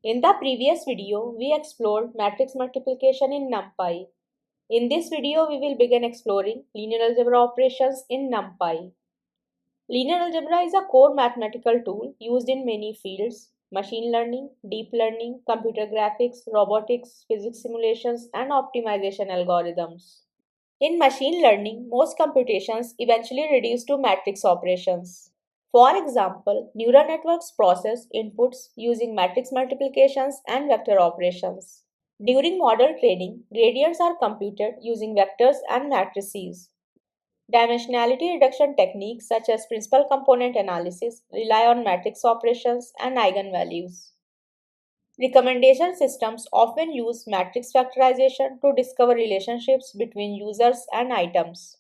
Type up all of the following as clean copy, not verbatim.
In the previous video, we explored matrix multiplication in NumPy. In this video, we will begin exploring linear algebra operations in NumPy. Linear algebra is a core mathematical tool used in many fields: machine learning, deep learning, computer graphics, robotics, physics simulations, and optimization algorithms. In machine learning, most computations eventually reduce to matrix operations. For example, neural networks process inputs using matrix multiplications and vector operations. During model training, gradients are computed using vectors and matrices. Dimensionality reduction techniques such as principal component analysis rely on matrix operations and eigenvalues. Recommendation systems often use matrix factorization to discover relationships between users and items.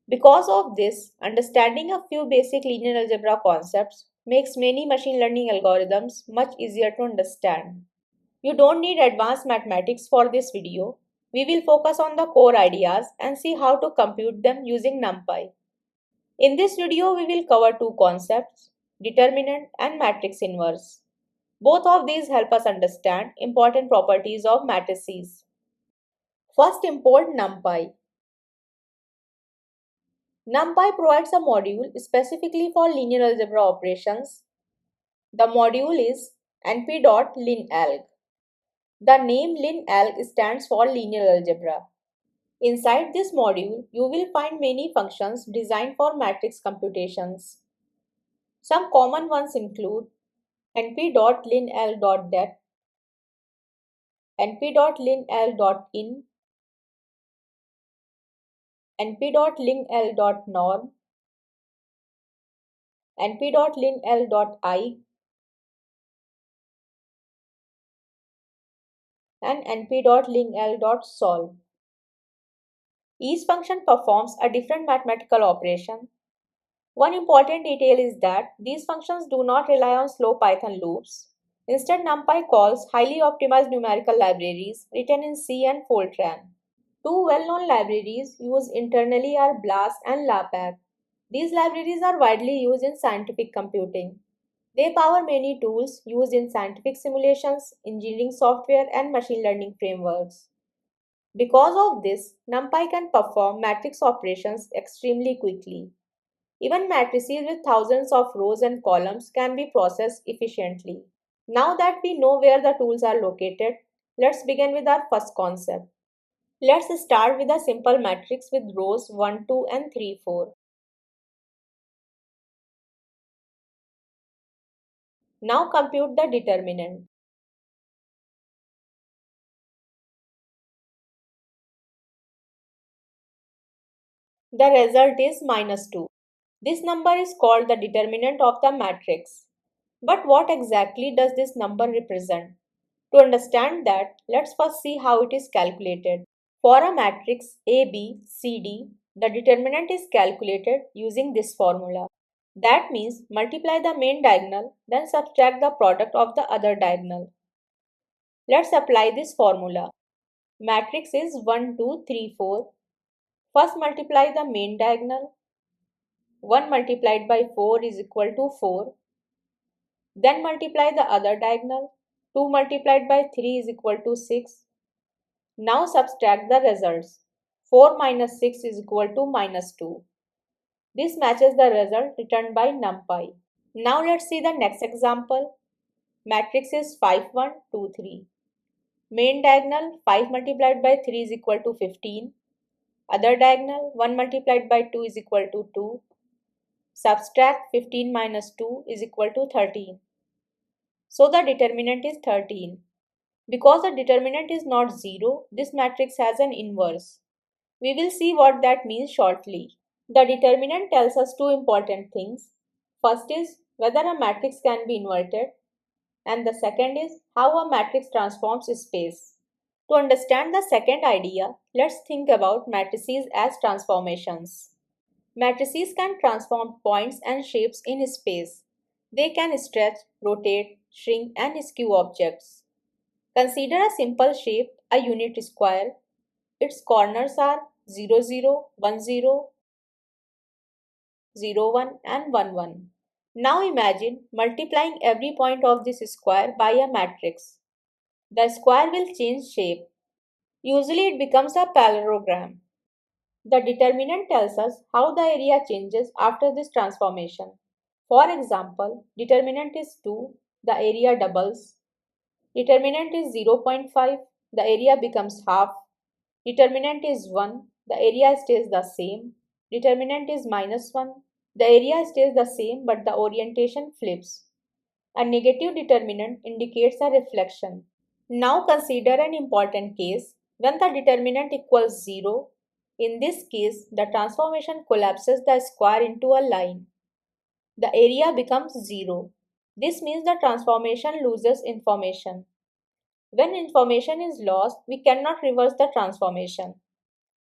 Because of this, understanding a few basic linear algebra concepts makes many machine learning algorithms much easier to understand. You don't need advanced mathematics for this video. We will focus on the core ideas and see how to compute them using NumPy. In this video, we will cover two concepts: determinant and matrix inverse. Both of these help us understand important properties of matrices. First, import NumPy. NumPy provides a module specifically for linear algebra operations. The module is np.linalg. The name linalg stands for linear algebra. Inside this module, you will find many functions designed for matrix computations. Some common ones include np.linalg.det, np.linalg.in, np.linalg.norm, np.linalg.I, and np.linalg.solve. Each function performs a different mathematical operation. One important detail is that these functions do not rely on slow Python loops. Instead, NumPy calls highly optimized numerical libraries written in C and Fortran. Two well-known libraries used internally are BLAS and LAPACK. These libraries are widely used in scientific computing. They power many tools used in scientific simulations, engineering software, and machine learning frameworks. Because of this, NumPy can perform matrix operations extremely quickly. Even matrices with thousands of rows and columns can be processed efficiently. Now that we know where the tools are located, let's begin with our first concept. Let's start with a simple matrix with rows 1, 2, and 3, 4. Now compute the determinant. The result is -2. This number is called the determinant of the matrix. But what exactly does this number represent? To understand that, let's first see how it is calculated. For a matrix A, B, C, D, the determinant is calculated using this formula. That means multiply the main diagonal, then subtract the product of the other diagonal. Let's apply this formula. Matrix is 1, 2, 3, 4. First multiply the main diagonal. 1 multiplied by 4 is equal to 4. Then multiply the other diagonal. 2 multiplied by 3 is equal to 6. Now subtract the results. 4 minus 6 is equal to -2. This matches the result returned by NumPy. Now let's see the next example. Matrix is 5, 1, 2, 3. Main diagonal 5 multiplied by 3 is equal to 15. Other diagonal 1 multiplied by 2 is equal to 2. Subtract 15 minus 2 is equal to 13. So the determinant is 13. Because the determinant is not 0, this matrix has an inverse. We will see what that means shortly. The determinant tells us two important things. First is whether a matrix can be inverted, and the second is how a matrix transforms space. To understand the second idea, let's think about matrices as transformations. Matrices can transform points and shapes in space. They can stretch, rotate, shrink, and skew objects. Consider a simple shape, a unit square. Its corners are 0, 0, 1, 0, 0, 1, and 1, 1. Now imagine multiplying every point of this square by a matrix. The square will change shape. Usually it becomes a parallelogram. The determinant tells us how the area changes after this transformation. For example, determinant is 2, the area doubles. Determinant is 0.5, the area becomes half. Determinant is 1, the area stays the same. Determinant is -1, the area stays the same but the orientation flips. A negative determinant indicates a reflection. Now consider an important case when the determinant equals 0. In this case, the transformation collapses the square into a line. The area becomes 0. This means the transformation loses information. When information is lost, we cannot reverse the transformation.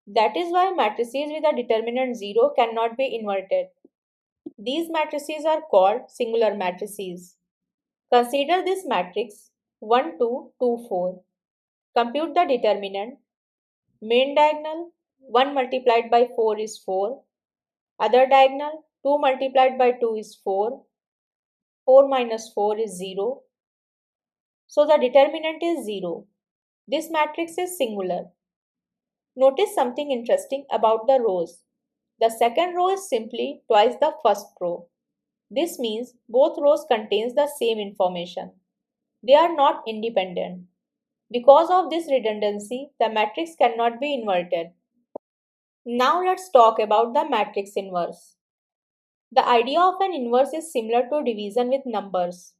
That is why matrices with a determinant 0 cannot be inverted. These matrices are called singular matrices. Consider this matrix 1, 2, 2, 4. Compute the determinant. Main diagonal 1 multiplied by 4 is 4. Other diagonal 2 multiplied by 2 is 4. 4 minus 4 is 0. So the determinant is 0. This matrix is singular. Notice something interesting about the rows. The second row is simply twice the first row. This means both rows contains the same information. They are not independent. Because of this redundancy, the matrix cannot be inverted. Now let's talk about the matrix inverse. The idea of an inverse is similar to division with numbers.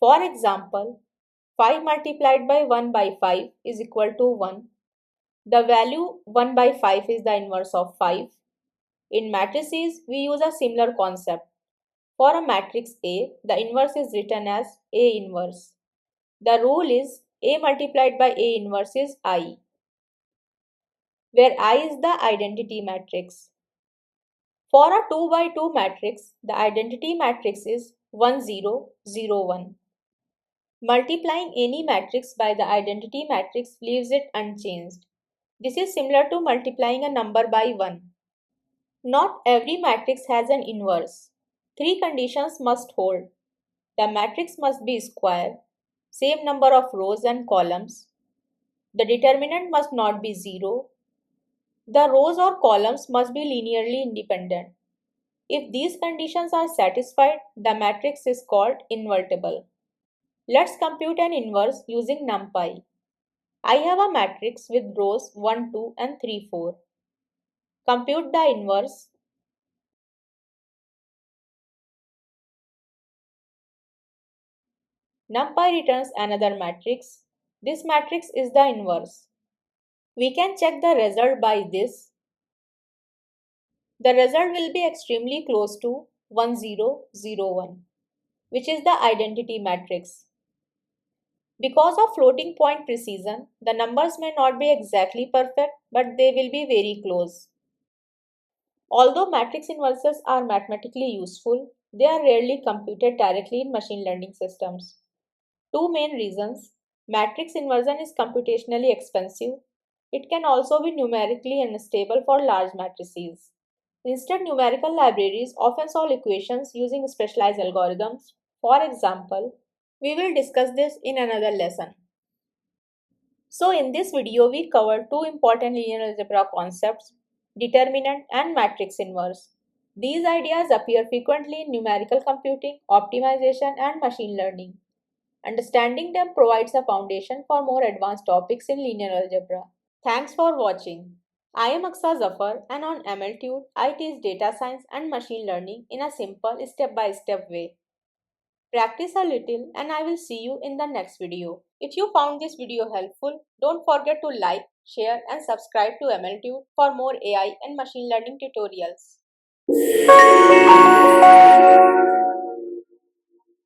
For example, 5 multiplied by 1 by 5 is equal to 1. The value 1 by 5 is the inverse of 5. In matrices, we use a similar concept. For a matrix A, the inverse is written as A inverse. The rule is A multiplied by A inverse is I, where I is the identity matrix. For a 2 by 2 matrix, the identity matrix is 1 0 0 1. Multiplying any matrix by the identity matrix leaves it unchanged. This is similar to multiplying a number by 1. Not every matrix has an inverse. Three conditions must hold. The matrix must be square, same number of rows and columns. The determinant must not be 0. The rows or columns must be linearly independent. If these conditions are satisfied, the matrix is called invertible. Let's compute an inverse using NumPy. I have a matrix with rows 1, 2 and 3, 4. Compute the inverse. NumPy returns another matrix. This matrix is the inverse. We can check the result by this. The result will be extremely close to 1 0 0 1, which is the identity matrix. Because of floating point precision, the numbers may not be exactly perfect, but they will be very close. Although matrix inverses are mathematically useful, they are rarely computed directly in machine learning systems. Two main reasons. Matrix inversion is computationally expensive. It can also be numerically unstable for large matrices. Instead, numerical libraries often solve equations using specialized algorithms. For example, we will discuss this in another lesson. So in this video, we covered two important linear algebra concepts, determinant and matrix inverse. These ideas appear frequently in numerical computing, optimization, and machine learning. Understanding them provides a foundation for more advanced topics in linear algebra. Thanks for watching. I am Aksa Zafar and on MLTude, I teach data science and machine learning in a simple step-by-step way. Practice a little and I will see you in the next video. If you found this video helpful, don't forget to like, share and subscribe to MLTude for more AI and machine learning tutorials.